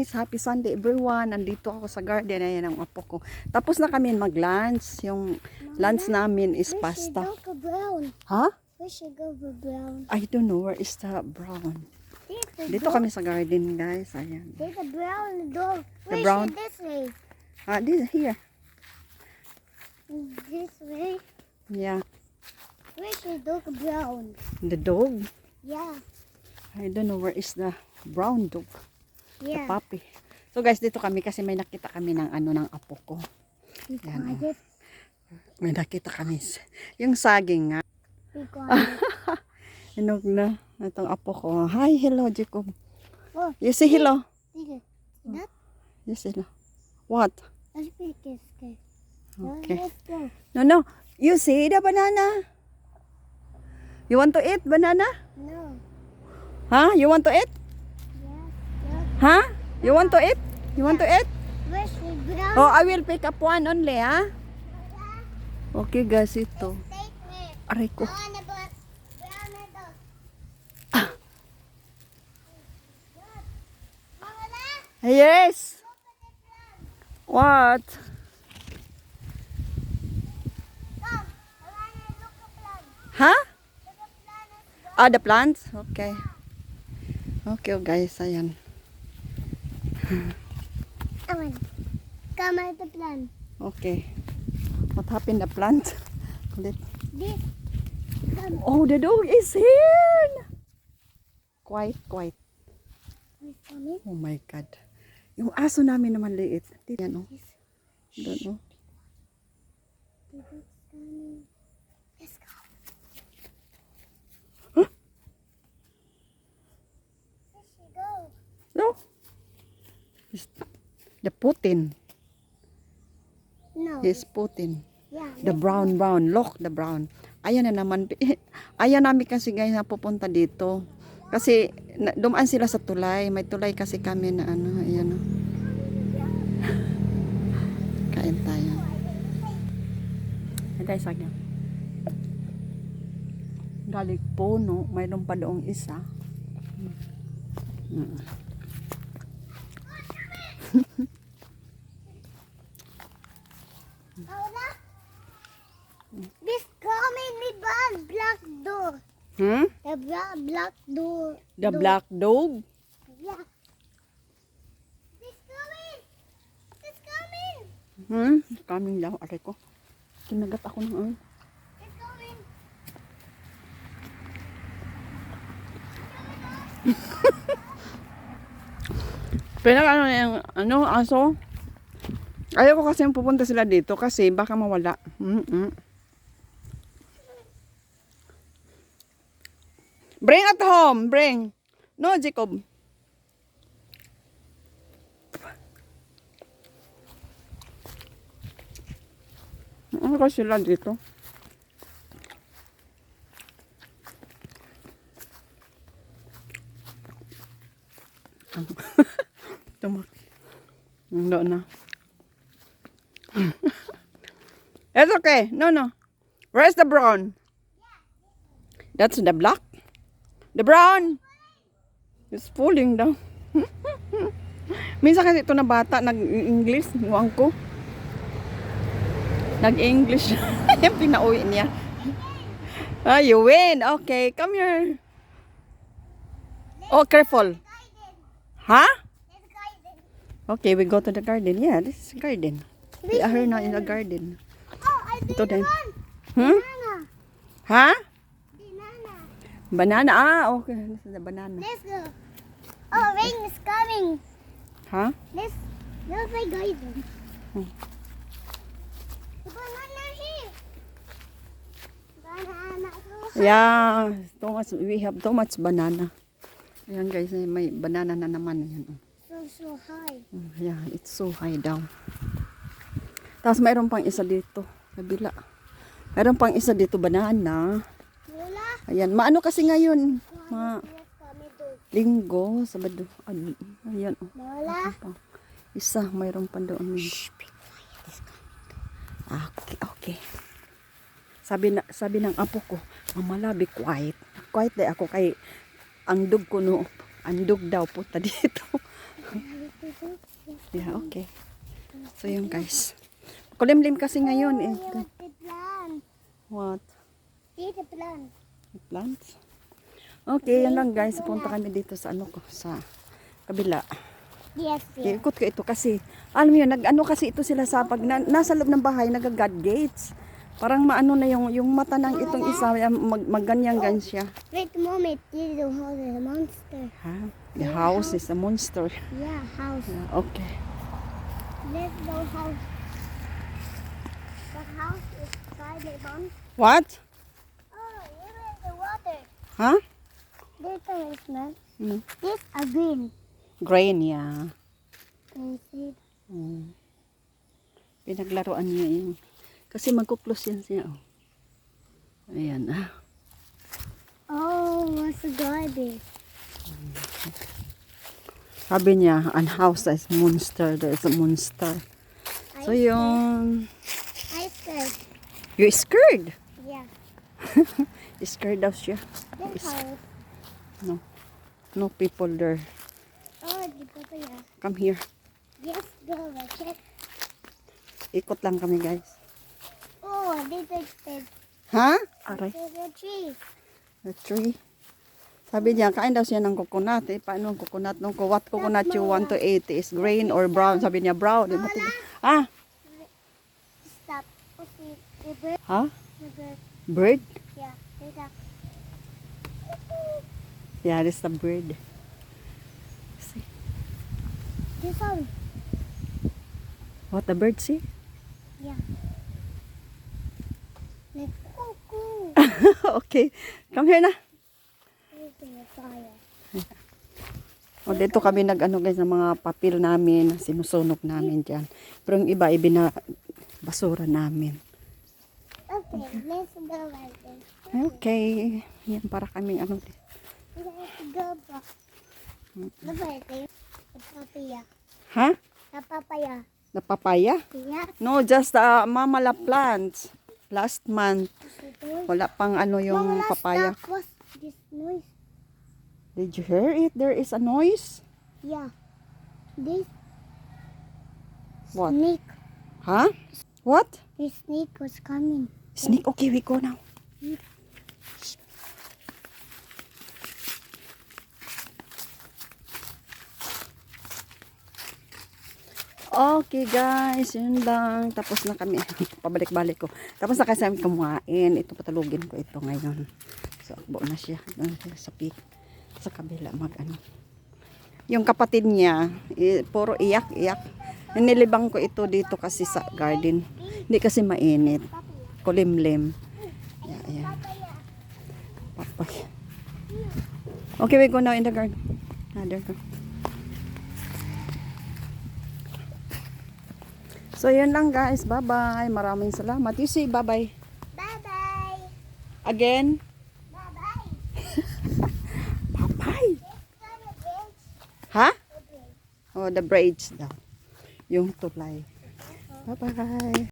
guys, happy Sunday everyone. Nandito ako sa garden, ayan ang apo ko. Tapos na kami mag-lunch. Yung lunch namin is pasta. Ha? We should go for brown. I don't know where is the brown. Dito kami sa garden, guys. Ayan. There's a brown dog. The We brown? should this way. This here. This way. Yeah. We should go brown. The dog. Yeah. I don't know where is the brown dog. The Yeah. puppy. So guys, dito kami kasi may nakita kami ng ng apo ko. Be Yan, quiet. May nakita kami. Yung saging nga. Be quiet. Hinog na. Itong apo ko. Hi, hello, Jacob. Oh, You say hello. see that? You say hello. What? Let's pick this guy. Okay. Let's go. No. You see the banana? You want to eat banana? No. Huh? You want to eat? Yes. Yes. Huh? You want to eat? You want to eat? We should brown. Oh, I will pick up one only, ha? Okay, guys, ito. Take me. Aray ko. On the bus. Brown and dog. Mama, Yes. What? come. I want to look at plant. Huh? Look at plant. The plants? Okay. Okay, guys, ayan. Come at the plant. Okay. What happened the plant? This. Come. Oh, the dog is here. Quiet. Who's coming? Oh my God. Yung aso namin naman liit. Yan, oh. Doon, oh. The dog's coming. Let's go. Huh? Where she go? No. The Putin. No. He's Putin. Yeah. The brown. Look, the brown. Ayan na naman. Ayan namin kasi guys na pupunta dito. Kasi dumaan sila sa tulay. May tulay kasi kami na ano. Ayan, oh. Kain tayo. Ay, tayo sagya. Galing puno. Mayroon pa doong isa. Paula? This coming with black door. Hmm? The black door. The black dog? Yeah. This coming. This coming. Kaming daw. Aray ko. Kinagat ako ng ano. This coming. Ano, aso? Ayaw ko kasi pupunta sila dito kasi baka mawala. Bring at home, bring. No, Jacob. Ano ka sila dito? Tumak. Hindi na. It's okay. No. Where's the brown? That's the black. The brown. It's falling down. Minsan kasi ito na bata nag-English. Nuwang ko. Nag-English. Yung pinauwi niya. You win. Okay, come here. Oh, careful. Huh? Let's garden. Okay, we go to the garden. Yeah, this is garden. We are here now in the garden. Oh, I did Ito din. one. Hmm? Banana. Ha? Banana. Banana. Okay. This is the banana. Let's go. Oh, rain is coming. Ha? Let's play garden. Hmm. The banana here. Banana. Yeah, we have too much banana. Ayan guys, may banana na naman. Ayan. So high. Yeah, it's so high down. Tapos mayroon pang isa dito. Kabila. Mayroon pang isa dito, banana. Lola. Ayan, maano kasi ngayon? Let's come to. Linggo, Sabado. Ayan. Oh. Lola. Isa, mayroon pa doon. Okay. Sabi ng apo ko, Mama, be quiet. Quiet day ako kay ang dug ko no. Ang dug daw punta dito. Yeah, okay. So yun guys. Kulimlim kasi ngayon eh. Look at the plant. What? See the plant. Plants? Okay, yan lang guys. Punta kami dito sa ano ko, sa kabila. Yes, yes. Ikot ko ito kasi, alam mo yun, nag-ano kasi ito sila sa pag nasa loob ng bahay, nag-God gates. Parang maano na yung mata ng itong isa, magganyan-gan siya. Wait a moment. This is how the monster. Ha? The house is a monster. Yeah, house. Yeah, okay. Let's go house. The house is by the monster. What? Oh, here is the water. Ha? This one is not. Hmm. This a green. Grain, yeah. Can you see? Hmm. Pinaglaruan niya yung... Kasi magkuklos yan siya. Oh. Ayan, ah. Oh, what's the garbage? Sabi niya, an house is monster. There is a monster. So yung... I said, You scared? yeah. Scared daw siya. This house. No. No people there. Oh, the papaya. Come here. Yes, go check. Ikot lang kami guys. Oh, this is the, Ha? Aray. the tree. The tree. Sabi niya, kain daw siya ng coconut. Eh, paano ang coconut? Nung what coconut you want to eat? Is green or brown? Sabi niya, brown. Ah, Stop. Okay, the bird. ha? The bird. Bird? Yeah, there's a. Yeah, this is the bird. See? This one. What the bird see? Yeah. Like cuckoo. Okay. Come here na. There's the fire. O, dito kami nag-ano guys ng mga papel namin. Sinusunog namin dyan. Pero yung iba, basura namin. Okay, let's go right there. Okay. Yan para kami ano. Let's go back. The birthday. The papaya. Ha? The papaya. The papaya? Yeah. No, just mamala plants. Last month. Wala pang ano yung Mama, last papaya. stop. What's this noise? Did you hear it? There is a noise. Yeah. This What? snake. Huh? What? This snake was coming. Snake? Okay, we go now. Okay guys, yun lang. Tapos na kami. Pabalik-balik ko. Tapos na kasi kami kumain. Ito patulugin ko ito ngayon. So, akbo na siya. Doon siya sa peak. Sa kabila mag-ano. Yung kapatid niya, puro iyak-iyak. Nilibang ko ito dito kasi sa garden. Hindi kasi mainit. Kulimlim. Yeah, yeah. Papay. Okay, we go now in the garden. Ah, there go. So, yun lang guys. Bye-bye. Maraming salamat. You say bye-bye. Bye-bye. Again. Bye-bye. Bye-bye. It's on the bridge. Ha? The bridge. Oh, the braids daw. Yung tulay. Bye-bye.